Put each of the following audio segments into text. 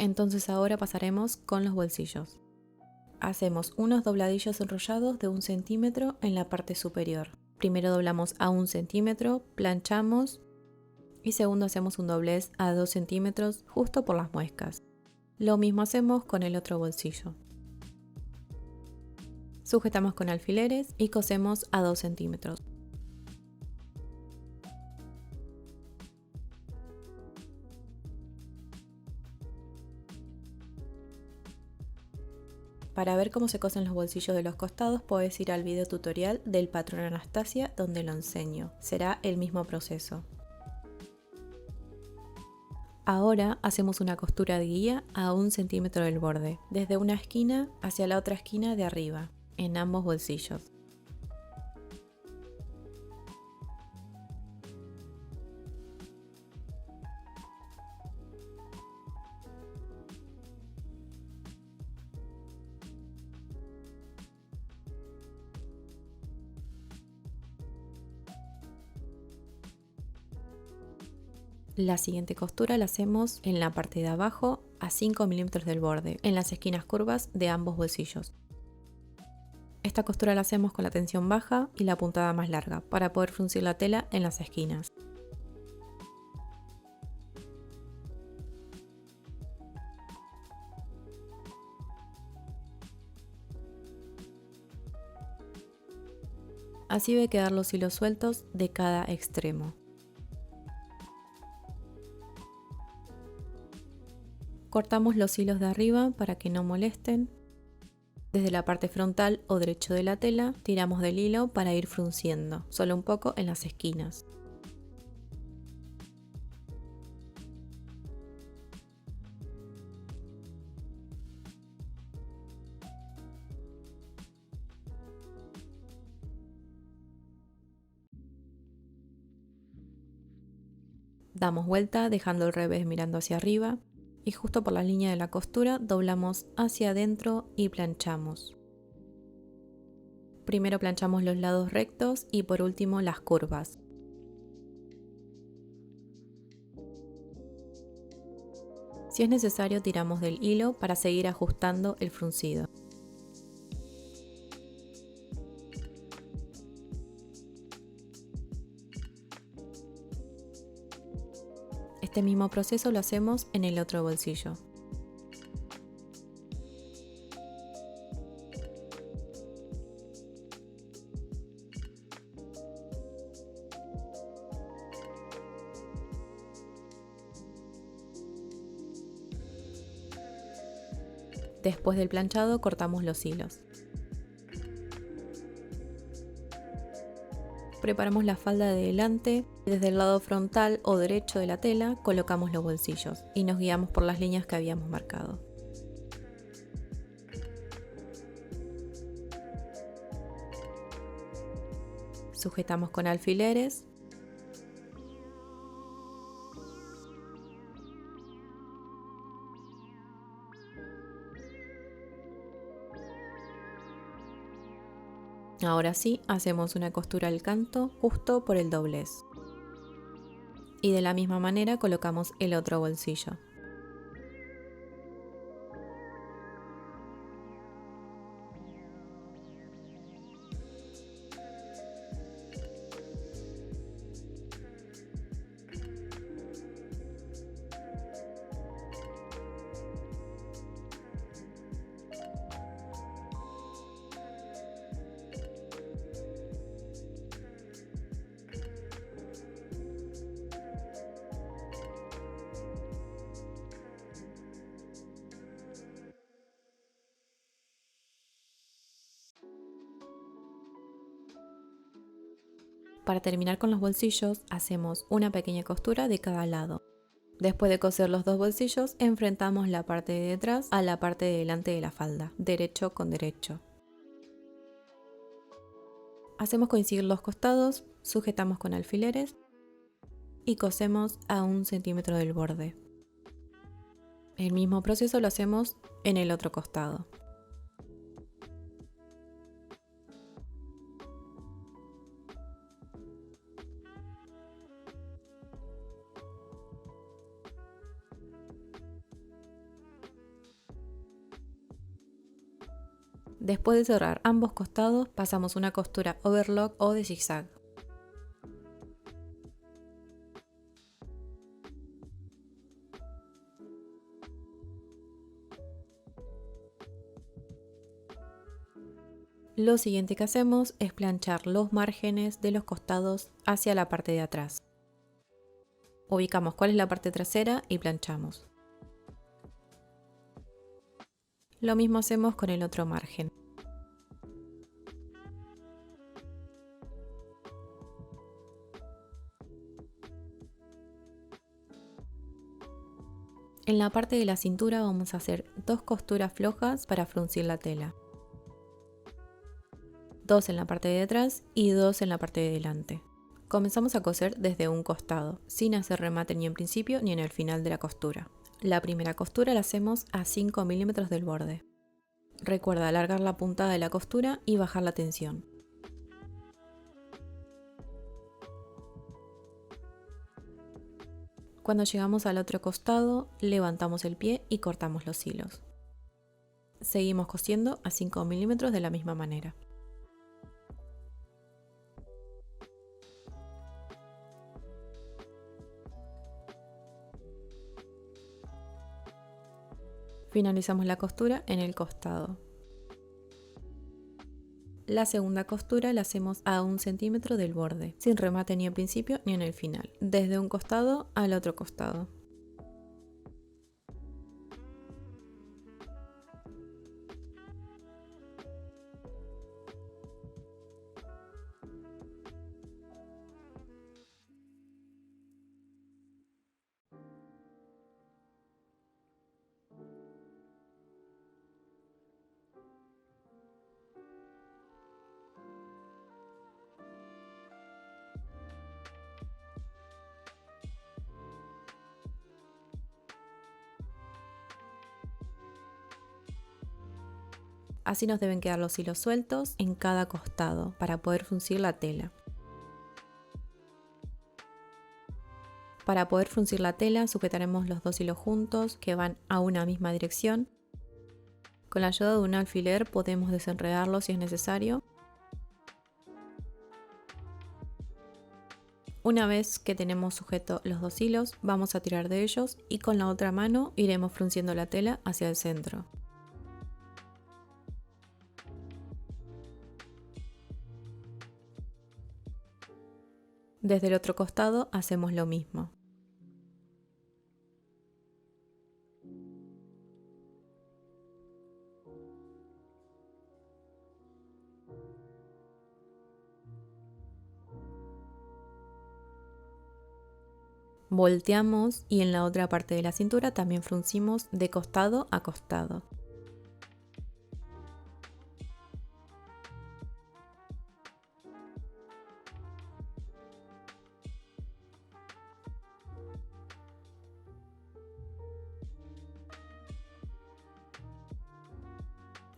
Entonces ahora pasaremos con los bolsillos. Hacemos unos dobladillos enrollados de 1 centímetro en la parte superior. Primero doblamos a 1 centímetro, planchamos y segundo hacemos un doblez a 2 centímetros justo por las muescas. Lo mismo hacemos con el otro bolsillo. Sujetamos con alfileres y cosemos a 2 centímetros. Para ver cómo se cosen los bolsillos de los costados puedes ir al video tutorial del patrón Anastasia donde lo enseño. Será el mismo proceso. Ahora hacemos una costura de guía a 1 centímetro del borde, desde una esquina hacia la otra esquina de arriba, en ambos bolsillos. La siguiente costura la hacemos en la parte de abajo a 5 milímetros del borde, en las esquinas curvas de ambos bolsillos. Esta costura la hacemos con la tensión baja y la puntada más larga, para poder fruncir la tela en las esquinas. Así debe quedar los hilos sueltos de cada extremo. Cortamos los hilos de arriba para que no molesten. Desde la parte frontal o derecho de la tela tiramos del hilo para ir frunciendo, solo un poco en las esquinas. Damos vuelta dejando el revés mirando hacia arriba y justo por la línea de la costura doblamos hacia adentro y planchamos. Primero planchamos los lados rectos y por último las curvas. Si es necesario tiramos del hilo para seguir ajustando el fruncido. Este mismo proceso lo hacemos en el otro bolsillo. Después del planchado cortamos los hilos. Preparamos la falda de delante y desde el lado frontal o derecho de la tela colocamos los bolsillos y nos guiamos por las líneas que habíamos marcado. Sujetamos con alfileres. Ahora sí, hacemos una costura al canto justo por el doblez. Y de la misma manera colocamos el otro bolsillo. Para terminar con los bolsillos, hacemos una pequeña costura de cada lado. Después de coser los dos bolsillos, enfrentamos la parte de detrás a la parte de delante de la falda, derecho con derecho. Hacemos coincidir los costados, sujetamos con alfileres y cosemos a 1 centímetro del borde. El mismo proceso lo hacemos en el otro costado. Después de cerrar ambos costados, pasamos una costura overlock o de zigzag. Lo siguiente que hacemos es planchar los márgenes de los costados hacia la parte de atrás. Ubicamos cuál es la parte trasera y planchamos. Lo mismo hacemos con el otro margen. En la parte de la cintura vamos a hacer 2 costuras flojas para fruncir la tela. 2 en la parte de atrás y 2 en la parte de delante. Comenzamos a coser desde un costado, sin hacer remate ni en principio ni en el final de la costura. La primera costura la hacemos a 5 milímetros del borde. Recuerda alargar la puntada de la costura y bajar la tensión. Cuando llegamos al otro costado, levantamos el pie y cortamos los hilos. Seguimos cosiendo a 5 milímetros de la misma manera. Finalizamos la costura en el costado. La segunda costura la hacemos a 1 centímetro del borde, sin remate ni en principio ni en el final, desde un costado al otro costado. Así nos deben quedar los hilos sueltos en cada costado para poder fruncir la tela. Para poder fruncir la tela sujetaremos los 2 hilos juntos que van a una misma dirección. Con la ayuda de un alfiler podemos desenredarlos si es necesario. Una vez que tenemos sujetos los 2 hilos, vamos a tirar de ellos y con la otra mano iremos frunciendo la tela hacia el centro. Desde el otro costado hacemos lo mismo. Volteamos y en la otra parte de la cintura también fruncimos de costado a costado.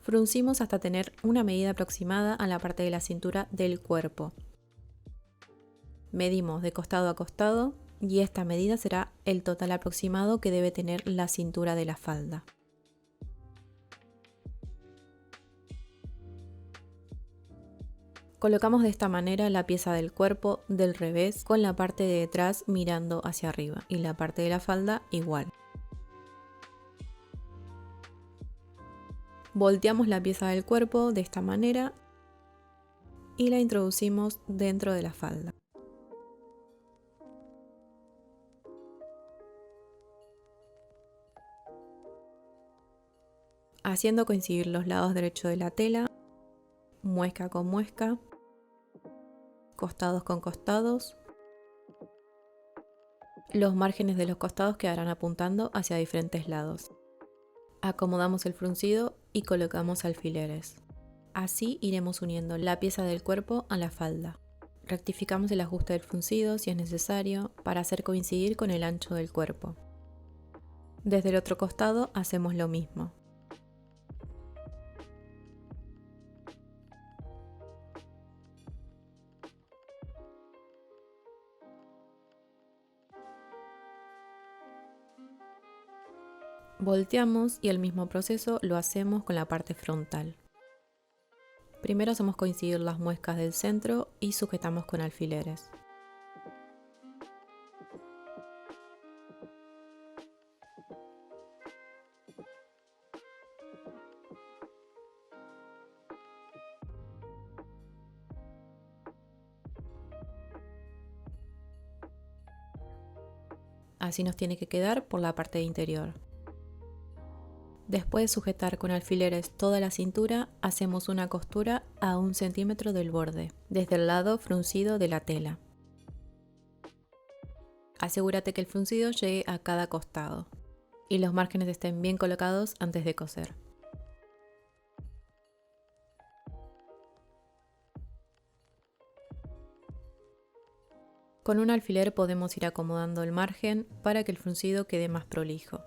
Fruncimos hasta tener una medida aproximada a la parte de la cintura del cuerpo. Medimos de costado a costado y esta medida será el total aproximado que debe tener la cintura de la falda. Colocamos de esta manera la pieza del cuerpo del revés con la parte de detrás mirando hacia arriba y la parte de la falda igual. Volteamos la pieza del cuerpo de esta manera y la introducimos dentro de la falda. Haciendo coincidir los lados derechos de la tela, muesca con muesca, costados con costados. Los márgenes de los costados quedarán apuntando hacia diferentes lados. Acomodamos el fruncido y colocamos alfileres. Así iremos uniendo la pieza del cuerpo a la falda. Rectificamos el ajuste del fruncido si es necesario para hacer coincidir con el ancho del cuerpo. Desde el otro costado hacemos lo mismo. Volteamos y el mismo proceso lo hacemos con la parte frontal. Primero hacemos coincidir las muescas del centro y sujetamos con alfileres. Así nos tiene que quedar por la parte interior. Después de sujetar con alfileres toda la cintura, hacemos una costura a 1 centímetro del borde, desde el lado fruncido de la tela. Asegúrate que el fruncido llegue a cada costado y los márgenes estén bien colocados antes de coser. Con un alfiler podemos ir acomodando el margen para que el fruncido quede más prolijo.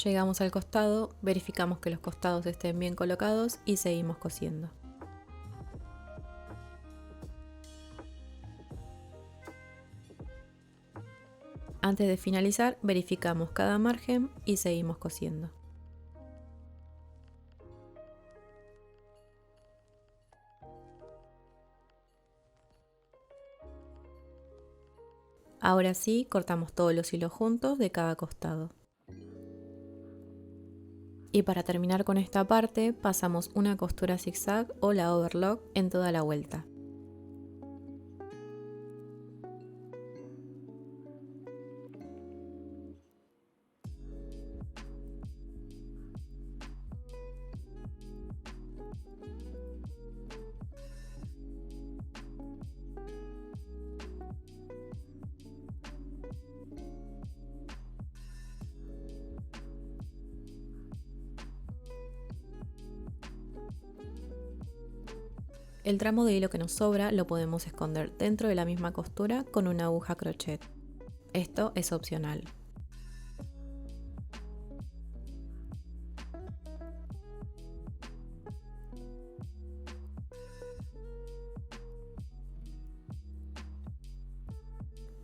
Llegamos al costado, verificamos que los costados estén bien colocados y seguimos cosiendo. Antes de finalizar, verificamos cada margen y seguimos cosiendo. Ahora sí, cortamos todos los hilos juntos de cada costado. Y para terminar con esta parte, pasamos una costura zigzag o la overlock en toda la vuelta. El tramo de hilo que nos sobra lo podemos esconder dentro de la misma costura con una aguja crochet. Esto es opcional.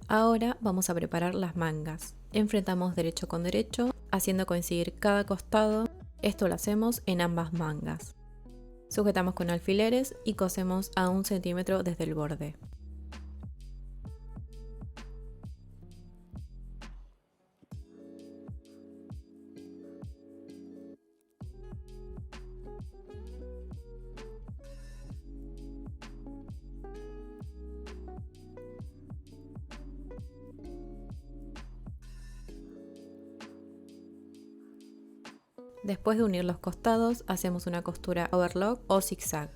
Ahora vamos a preparar las mangas. Enfrentamos derecho con derecho, haciendo coincidir cada costado. Esto lo hacemos en ambas mangas. Sujetamos con alfileres y cosemos a 1 centímetro desde el borde. Después de unir los costados, hacemos una costura overlock o zigzag.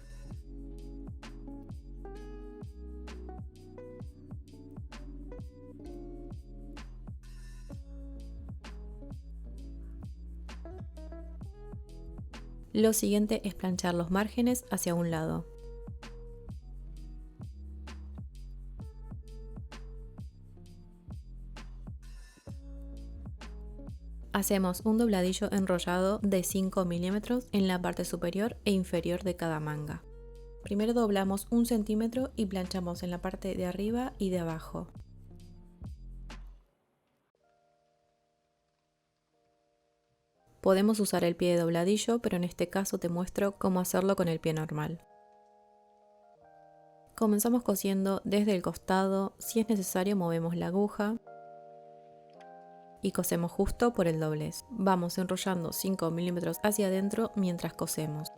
Lo siguiente es planchar los márgenes hacia un lado. Hacemos un dobladillo enrollado de 5 milímetros en la parte superior e inferior de cada manga. Primero doblamos 1 centímetro y planchamos en la parte de arriba y de abajo. Podemos usar el pie de dobladillo, pero en este caso te muestro cómo hacerlo con el pie normal. Comenzamos cosiendo desde el costado, si es necesario movemos la aguja y cosemos justo por el doblez. Vamos enrollando 5 milímetros hacia adentro mientras cosemos.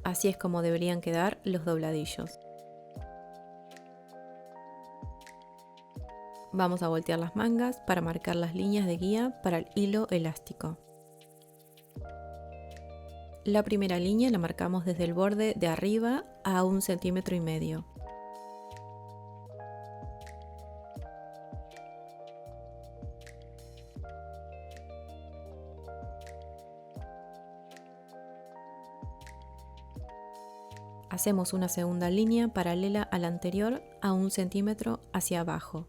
Así es como deberían quedar los dobladillos. Vamos a voltear las mangas para marcar las líneas de guía para el hilo elástico. La primera línea la marcamos desde el borde de arriba a 1,5 centímetros. Hacemos una segunda línea paralela a la anterior a 1 centímetro hacia abajo.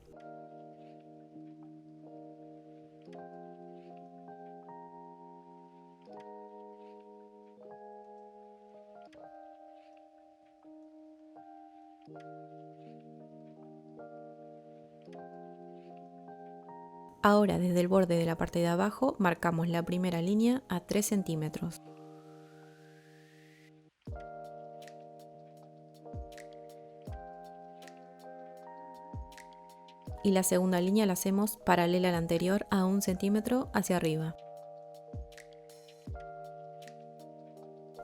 Ahora desde el borde de la parte de abajo marcamos la primera línea a 3 centímetros. Y la segunda línea la hacemos paralela a la anterior a 1 centímetro hacia arriba.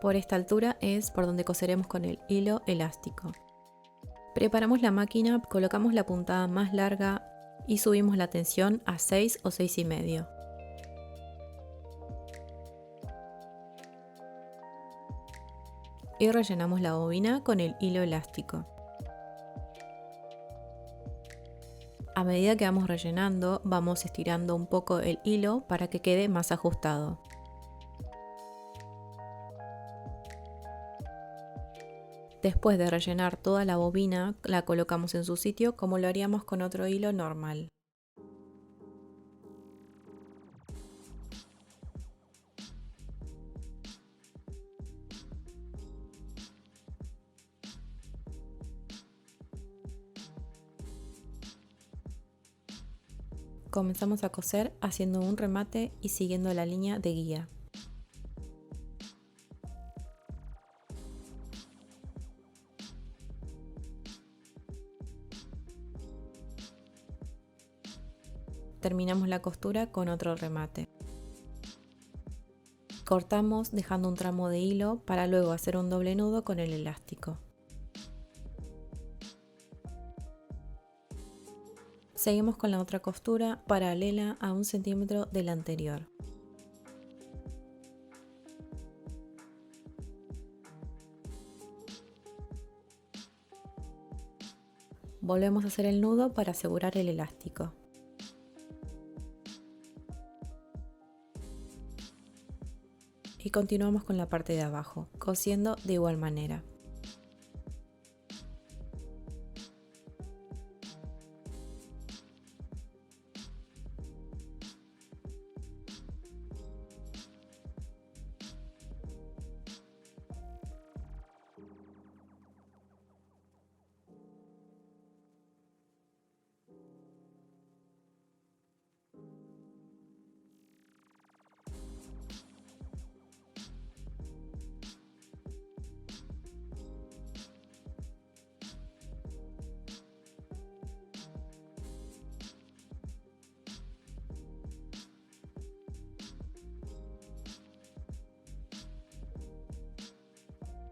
Por esta altura es por donde coseremos con el hilo elástico. Preparamos la máquina, colocamos la puntada más larga y subimos la tensión a 6 o 6,5. Y rellenamos la bobina con el hilo elástico. A medida que vamos rellenando, vamos estirando un poco el hilo para que quede más ajustado. Después de rellenar toda la bobina, la colocamos en su sitio como lo haríamos con otro hilo normal. Comenzamos a coser haciendo un remate y siguiendo la línea de guía. Terminamos la costura con otro remate. Cortamos dejando un tramo de hilo para luego hacer un doble nudo con el elástico. Seguimos con la otra costura paralela a 1 centímetro de la anterior. Volvemos a hacer el nudo para asegurar el elástico. Y continuamos con la parte de abajo, cosiendo de igual manera.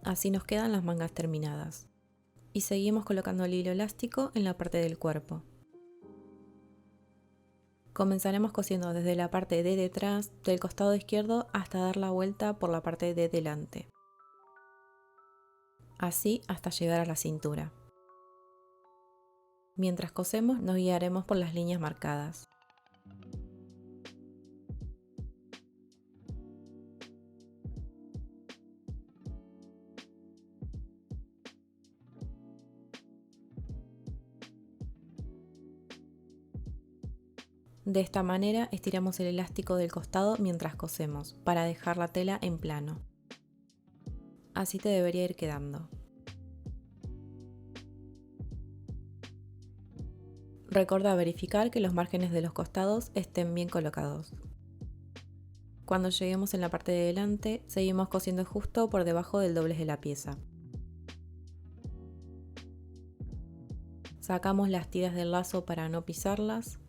Así nos quedan las mangas terminadas. Y seguimos colocando el hilo elástico en la parte del cuerpo. Comenzaremos cosiendo desde la parte de detrás del costado izquierdo hasta dar la vuelta por la parte de delante. Así hasta llegar a la cintura. Mientras cosemos nos guiaremos por las líneas marcadas. De esta manera estiramos el elástico del costado mientras cosemos, para dejar la tela en plano. Así te debería ir quedando. Recuerda verificar que los márgenes de los costados estén bien colocados. Cuando lleguemos en la parte de delante, seguimos cosiendo justo por debajo del doblez de la pieza. Sacamos las tiras del lazo para no pisarlas.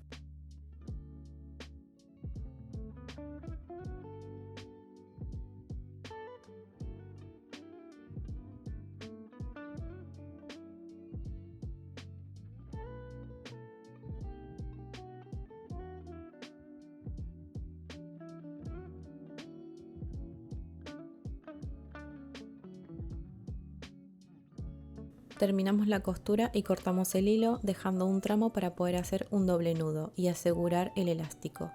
Terminamos la costura y cortamos el hilo dejando un tramo para poder hacer un doble nudo y asegurar el elástico.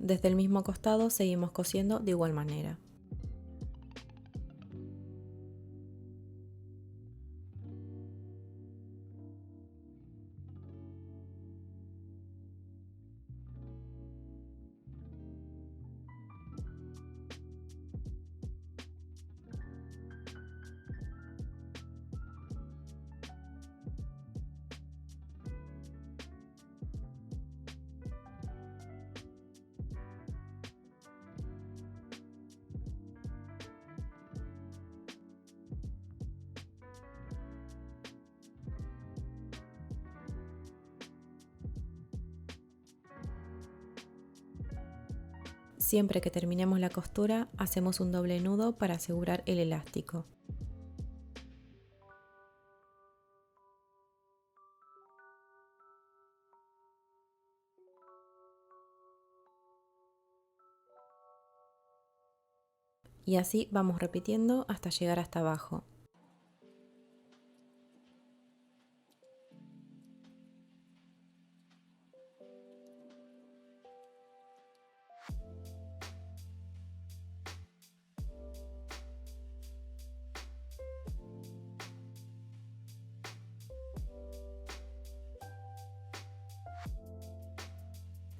Desde el mismo costado seguimos cosiendo de igual manera. Siempre que terminemos la costura, hacemos un doble nudo para asegurar el elástico. Y así vamos repitiendo hasta llegar hasta abajo.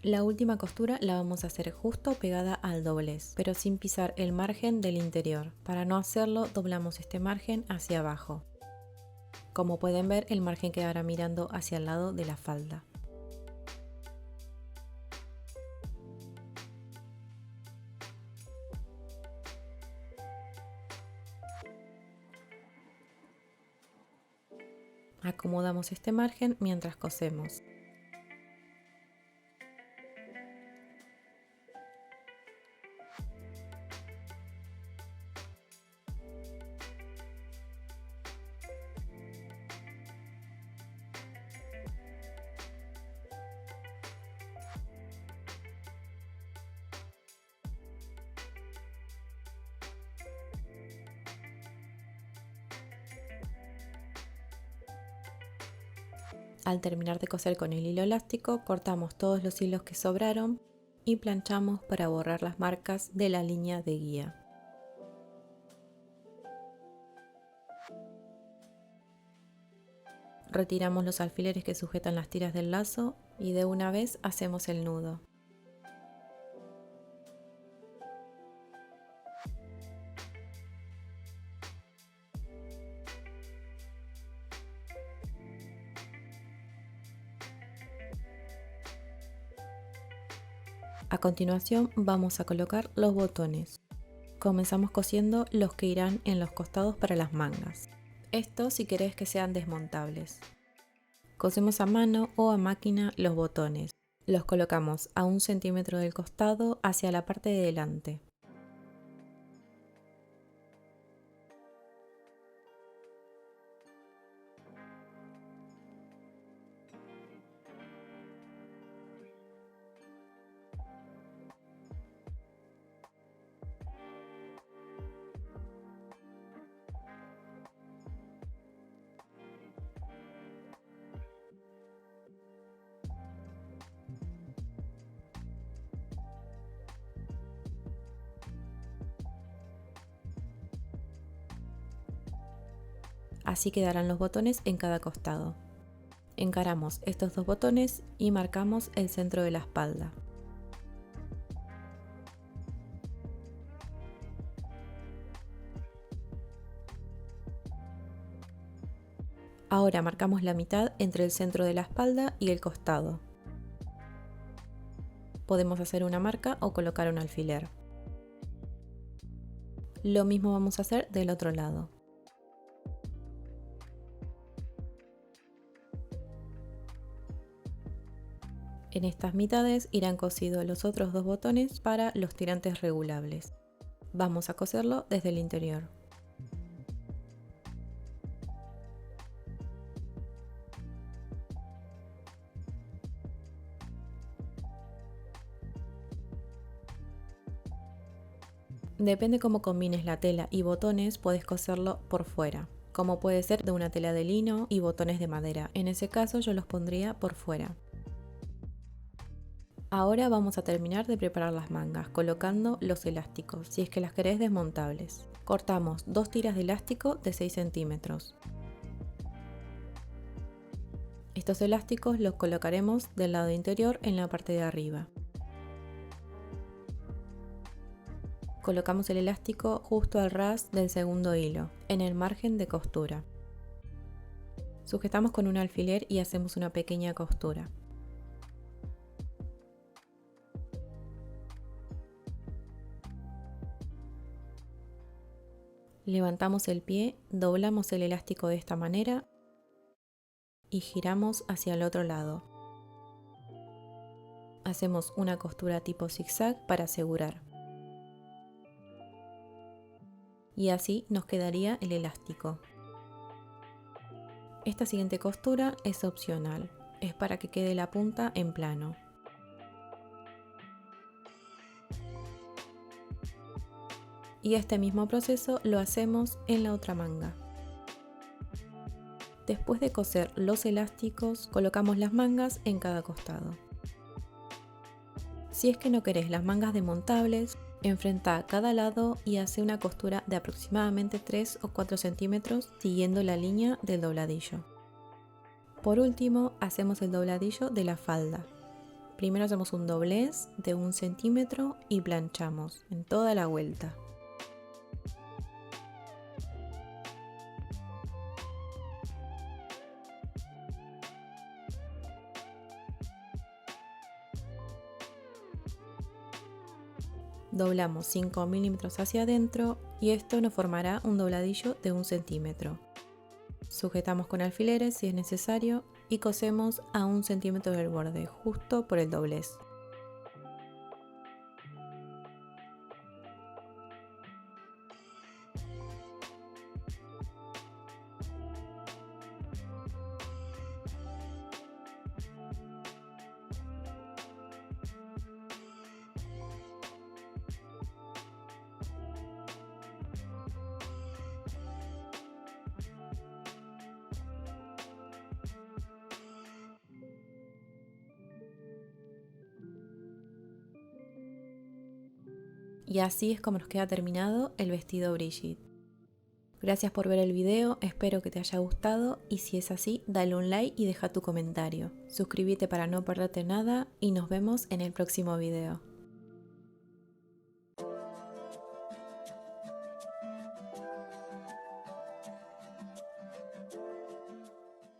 La última costura la vamos a hacer justo pegada al doblez, pero sin pisar el margen del interior. Para no hacerlo, doblamos este margen hacia abajo. Como pueden ver, el margen quedará mirando hacia el lado de la falda. Acomodamos este margen mientras cosemos. Al terminar de coser con el hilo elástico, cortamos todos los hilos que sobraron y planchamos para borrar las marcas de la línea de guía. Retiramos los alfileres que sujetan las tiras del lazo y de una vez hacemos el nudo. A continuación vamos a colocar los botones. Comenzamos cosiendo los que irán en los costados para las mangas. Esto si querés que sean desmontables. Cosemos a mano o a máquina los botones. Los colocamos a 1 centímetro del costado hacia la parte de delante. Así quedarán los botones en cada costado. Encaramos estos dos botones y marcamos el centro de la espalda. Ahora marcamos la mitad entre el centro de la espalda y el costado. Podemos hacer una marca o colocar un alfiler. Lo mismo vamos a hacer del otro lado. En estas mitades irán cosidos los otros dos botones para los tirantes regulables. Vamos a coserlo desde el interior. Depende cómo combines la tela y botones, puedes coserlo por fuera, como puede ser de una tela de lino y botones de madera. En ese caso yo los pondría por fuera. Ahora vamos a terminar de preparar las mangas colocando los elásticos, si es que las querés desmontables. Cortamos 2 tiras de elástico de 6 centímetros. Estos elásticos los colocaremos del lado interior en la parte de arriba. Colocamos el elástico justo al ras del segundo hilo, en el margen de costura. Sujetamos con un alfiler y hacemos una pequeña costura. Levantamos el pie, doblamos el elástico de esta manera y giramos hacia el otro lado. Hacemos una costura tipo zigzag para asegurar. Y así nos quedaría el elástico. Esta siguiente costura es opcional, es para que quede la punta en plano. Y este mismo proceso lo hacemos en la otra manga. Después de coser los elásticos, colocamos las mangas en cada costado. Si es que no querés las mangas desmontables, enfrenta cada lado y hace una costura de aproximadamente 3 o 4 centímetros siguiendo la línea del dobladillo. Por último, hacemos el dobladillo de la falda. Primero hacemos un doblez de 1 centímetro y planchamos en toda la vuelta. Doblamos 5 milímetros hacia adentro y esto nos formará un dobladillo de 1 centímetro. Sujetamos con alfileres si es necesario y cosemos a 1 centímetro del borde, justo por el doblez. Y así es como nos queda terminado el vestido Brigitte. Gracias por ver el video, espero que te haya gustado y si es así, dale un like y deja tu comentario. Suscríbete para no perderte nada y nos vemos en el próximo video.